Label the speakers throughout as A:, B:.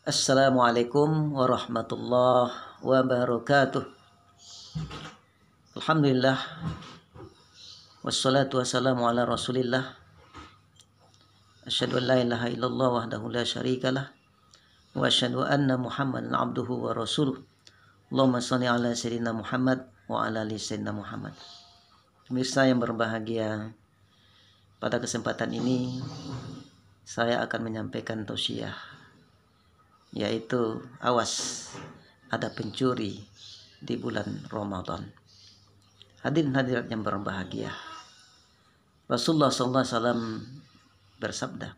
A: Assalamualaikum warahmatullahi wabarakatuh. Alhamdulillah, wassalatu wassalamu ala rasulillah. Asyhadu an la ilaha illallah wahdahu la syarikalah, wa asyhadu anna muhammadan abduhu wa rasuluh. Allahumma shalli ala sayyidina Muhammad wa ala ali sayyidina Muhammad. Pemirsa yang berbahagia, pada kesempatan ini saya akan menyampaikan tausiah, yaitu awas ada pencuri di bulan Ramadan. Hadirin hadirat yang berbahagia, Rasulullah SAW bersabda,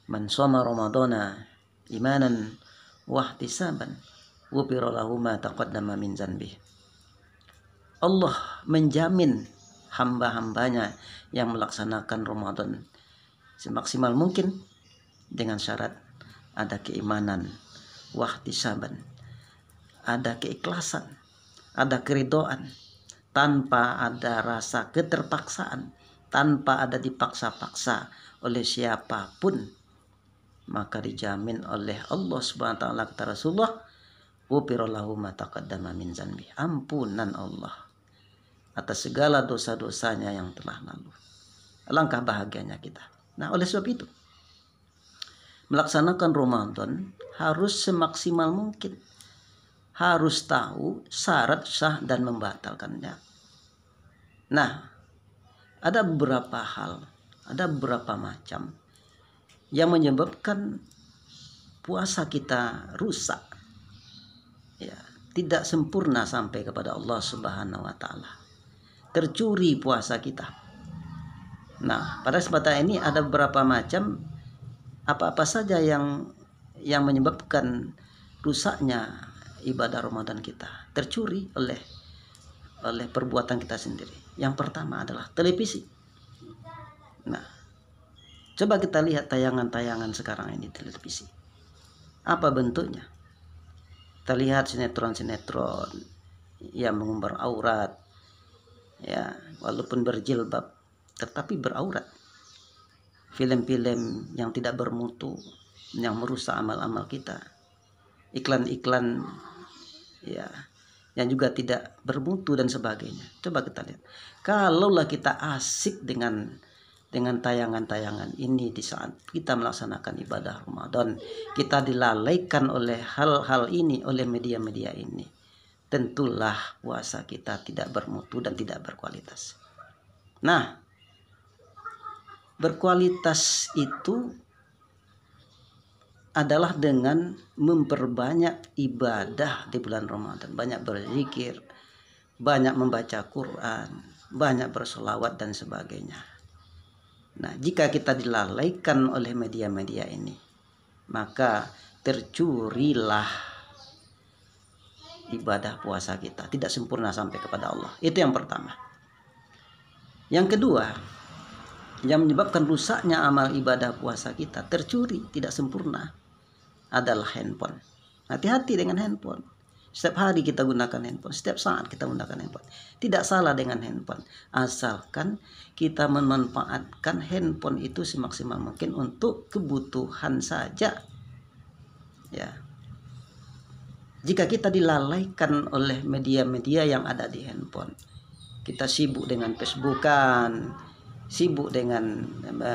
A: "Man shoma Ramadana imanan wa ihtisaban, ghufira lahu ma taqaddama min dzanbi." Allah menjamin hamba-hambanya yang melaksanakan Ramadan semaksimal mungkin dengan syarat ada keimanan, wahtisaban, ada keikhlasan, ada keridhaan, tanpa ada rasa keterpaksaan, tanpa ada dipaksa-paksa oleh siapapun, maka dijamin oleh Allah Subhanahu wa taala, kata Rasulullah, ghufira lahu ma taqaddama min dzanbi, ampunan Allah atas segala dosa-dosanya yang telah lalu. Alangkah bahagianya kita. Nah, oleh sebab itu melaksanakan Ramadan harus semaksimal mungkin. Harus tahu syarat sah dan membatalkannya. Nah, ada beberapa hal, ada beberapa macam yang menyebabkan puasa kita rusak. Ya, tidak sempurna sampai kepada Allah Subhanahu wa taala. Tercuri puasa kita. Nah, pada kesempatan ini ada beberapa macam apa-apa saja yang menyebabkan rusaknya ibadah Ramadan kita, tercuri oleh perbuatan kita sendiri. Yang pertama adalah televisi. Nah, coba kita lihat tayangan-tayangan sekarang ini televisi. Apa bentuknya? Kita lihat sinetron-sinetron yang mengumbar aurat, ya, walaupun berjilbab tetapi beraurat. Film-film yang tidak bermutu, yang merusak amal-amal kita. Iklan-iklan, ya, yang juga tidak bermutu dan sebagainya. Coba kita lihat. Kalaulah kita asik dengan tayangan-tayangan ini di saat kita melaksanakan ibadah Ramadan, kita dilalaikan oleh hal-hal ini, oleh media-media ini, tentulah puasa kita tidak bermutu dan tidak berkualitas. Nah, berkualitas itu adalah dengan memperbanyak ibadah di bulan Ramadan, banyak berzikir, banyak membaca Quran, banyak bersolawat dan sebagainya. Nah, jika kita dilalaikan oleh media-media ini, maka tercurilah ibadah puasa kita, tidak sempurna sampai kepada Allah. Itu yang pertama. Yang kedua, yang menyebabkan rusaknya amal ibadah puasa kita, tercuri, tidak sempurna, adalah handphone. Hati-hati dengan handphone. Setiap hari kita gunakan handphone, setiap saat kita gunakan handphone. Tidak salah dengan handphone, asalkan kita memanfaatkan handphone itu semaksimal mungkin untuk kebutuhan saja. Ya. Jika kita dilalaikan oleh media-media yang ada di handphone, kita sibuk dengan Facebookan, sibuk dengan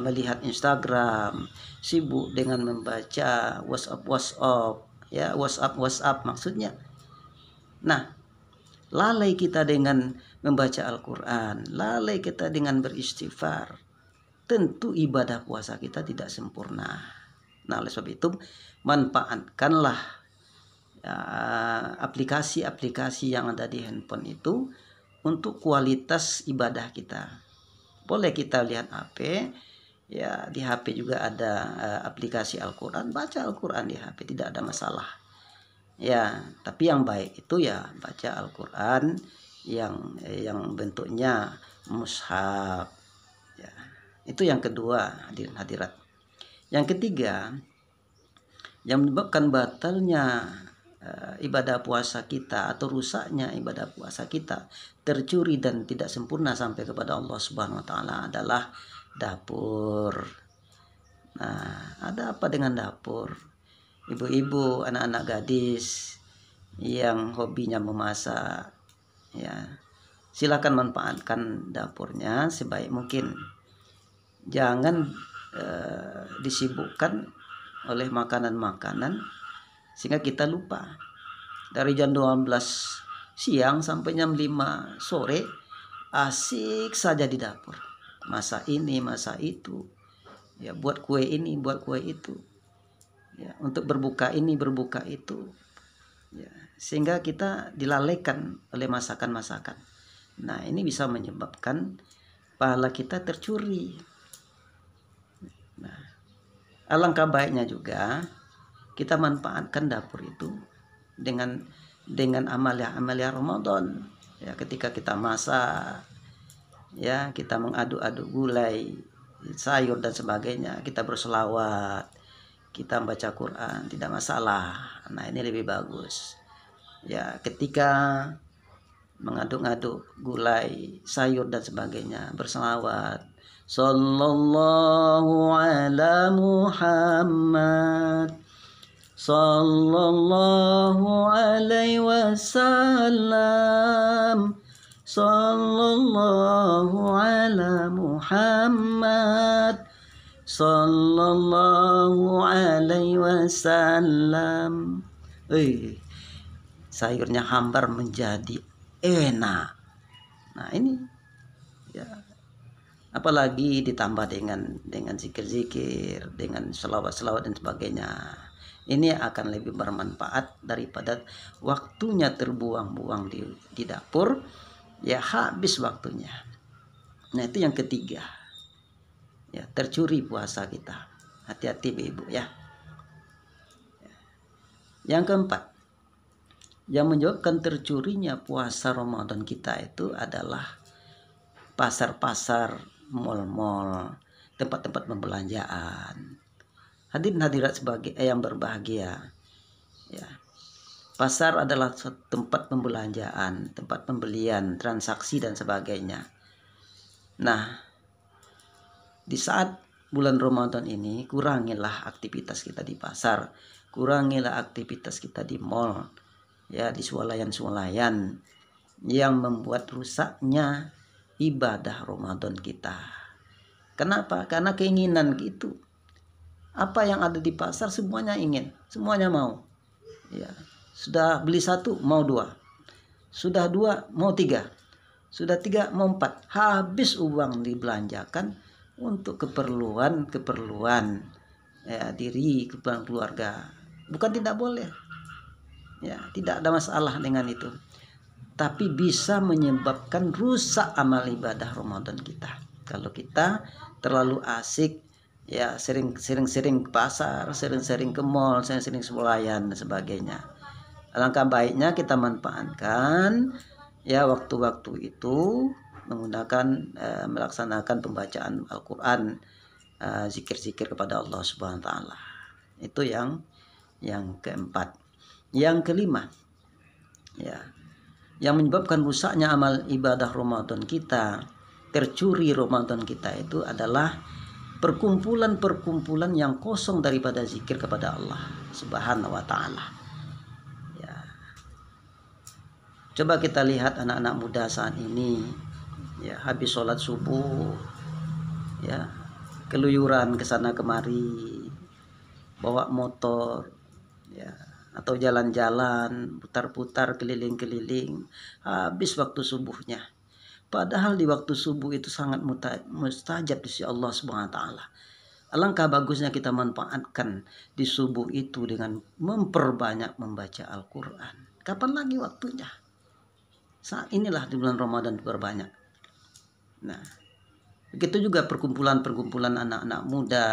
A: melihat Instagram, sibuk dengan membaca WhatsApp, ya, WhatsApp maksudnya. Nah, lalai kita dengan membaca Al-Quran, lalai kita dengan beristighfar, tentu ibadah puasa kita tidak sempurna. Nah, oleh sebab itu manfaatkanlah aplikasi-aplikasi yang ada di handphone itu untuk kualitas ibadah kita. Boleh kita lihat HP, ya, di HP juga ada aplikasi Al-Quran, baca Al-Quran di HP, tidak ada masalah. Ya, tapi yang baik itu ya baca Al-Quran yang bentuknya mushaf. Ya, itu yang kedua, hadirin hadirat. Yang ketiga, yang menyebabkan batalnya ibadah puasa kita atau rusaknya ibadah puasa kita, tercuri dan tidak sempurna sampai kepada Allah Subhanahu wa taala adalah dapur. Nah, ada apa dengan dapur? ibu-ibu, anak-anak gadis yang hobinya memasak, ya silakan manfaatkan dapurnya sebaik mungkin. Jangan disibukkan oleh makanan-makanan sehingga kita lupa. Dari jam 12 siang sampai jam 5 sore asik saja di dapur, masak ini masak itu, ya buat kue ini buat kue itu, ya untuk berbuka ini berbuka itu, ya sehingga kita dilalaikan oleh masakan-masakan. Nah, ini bisa menyebabkan pahala kita tercuri. Nah, alangkah baiknya juga kita manfaatkan dapur itu dengan amalia Ramadan. Ya, ketika kita masak, ya kita mengaduk-aduk gulai, sayur dan sebagainya, kita berselawat, kita membaca Quran, tidak masalah. Nah, ini lebih bagus. Ya, ketika mengaduk-aduk gulai, sayur dan sebagainya, berselawat, sallallahu ala Muhammad, sallallahu alaihi wasallam, sallallahu ala Muhammad, sallallahu alaihi wasallam. Sayurnya hambar menjadi enak. Nah, ini ya, apalagi ditambah dengan zikir-zikir, dengan selawat-selawat dan sebagainya. Ini akan lebih bermanfaat daripada waktunya terbuang-buang di dapur, ya habis waktunya. Nah, itu yang ketiga, ya tercuri puasa kita. Hati-hati ibu ya. Yang keempat, yang menyebabkan tercurinya puasa Ramadan kita itu adalah pasar-pasar, mal-mal, tempat-tempat pembelanjaan. Hadirin hadirat sebagai yang berbahagia, ya, pasar adalah tempat pembelanjaan, tempat pembelian, transaksi dan sebagainya. Nah, di saat bulan Ramadan ini, kurangilah aktivitas kita di pasar, kurangilah aktivitas kita di mal, ya di swalayan-swalayan yang membuat rusaknya ibadah Ramadan kita. Kenapa? Karena keinginan gitu. Apa yang ada di pasar semuanya ingin, semuanya mau. Ya, sudah beli satu mau dua, sudah dua mau tiga, sudah tiga mau empat. Habis uang dibelanjakan untuk keperluan ya, diri, keperluan keluarga. Bukan tidak boleh, ya tidak ada masalah dengan itu, tapi bisa menyebabkan rusak amal ibadah Ramadan kita. Kalau kita terlalu asik, ya sering ke pasar, sering ke mall, sering swalayan dan sebagainya. Alangkah baiknya kita manfaatkan ya waktu-waktu itu menggunakan melaksanakan pembacaan Al-Qur'an, zikir-zikir kepada Allah Subhanahu wa taala. Itu yang keempat. Yang kelima, ya, yang menyebabkan rusaknya amal ibadah Ramadan kita, tercuri Ramadan kita itu adalah perkumpulan-perkumpulan yang kosong daripada zikir kepada Allah Subhanahu wa taala. Ya. Coba kita lihat anak-anak muda saat ini, ya habis sholat subuh, ya keluyuran ke sana kemari, bawa motor, ya atau jalan-jalan putar-putar keliling-keliling habis waktu subuhnya. Padahal di waktu subuh itu sangat mustajab di sisi Allah Subhanahu wa taala. Alangkah bagusnya kita manfaatkan di subuh itu dengan memperbanyak membaca Al-Qur'an. Kapan lagi waktunya? Saat inilah di bulan Ramadan diperbanyak. Nah, begitu juga perkumpulan-perkumpulan anak-anak muda,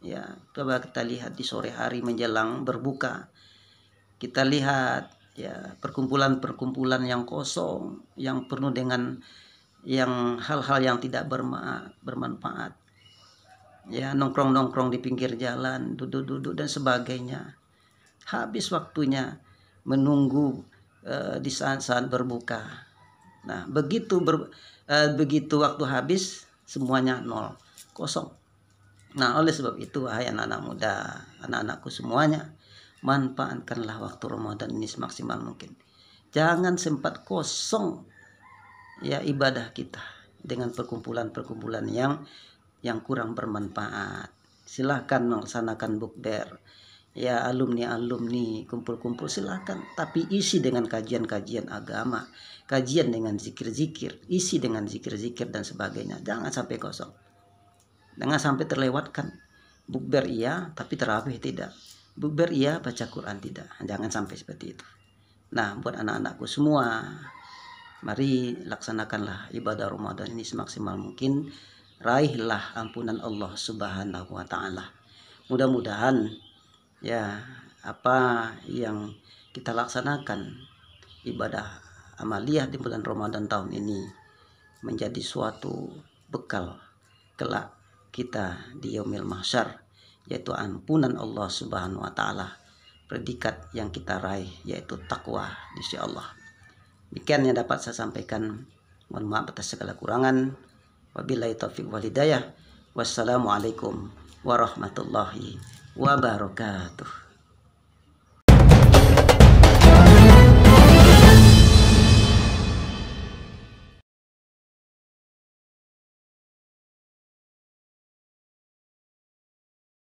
A: ya. Coba kita lihat di sore hari menjelang berbuka. Kita lihat ya perkumpulan-perkumpulan yang kosong, yang penuh dengan yang hal-hal yang tidak bermanfaat. Ya, nongkrong-nongkrong di pinggir jalan, duduk-duduk dan sebagainya. Habis waktunya menunggu di saat-saat berbuka. Nah, begitu waktu habis semuanya nol, kosong. Nah, oleh sebab itu wahai anak-anak muda, anak-anakku semuanya, manfaatkanlah waktu Ramadan ini semaksimal mungkin. Jangan sempat kosong ya ibadah kita dengan perkumpulan-perkumpulan yang kurang bermanfaat. Silahkan melaksanakan bukber, ya alumni kumpul-kumpul silahkan, tapi isi dengan kajian-kajian agama, kajian dengan zikir-zikir, isi dengan zikir-zikir dan sebagainya. Jangan sampai kosong, jangan sampai terlewatkan. Bukber iya tapi tarawih tidak, bukber iya baca Quran tidak. Jangan sampai seperti itu. Nah, buat anak-anakku semua, mari laksanakanlah ibadah Ramadan ini semaksimal mungkin. Raihlah ampunan Allah Subhanahu wa taala. Mudah-mudahan ya apa yang kita laksanakan ibadah amaliyah di bulan Ramadan tahun ini menjadi suatu bekal kelak kita di yaumil mahsyar, yaitu ampunan Allah Subhanahu wa taala, predikat yang kita raih yaitu takwa di sisi Allah. Demikian yang dapat saya sampaikan. Mohon maaf atas segala kurangan. Wabillahi taufiq wal hidayah. Wassalamualaikum warahmatullahi wabarakatuh.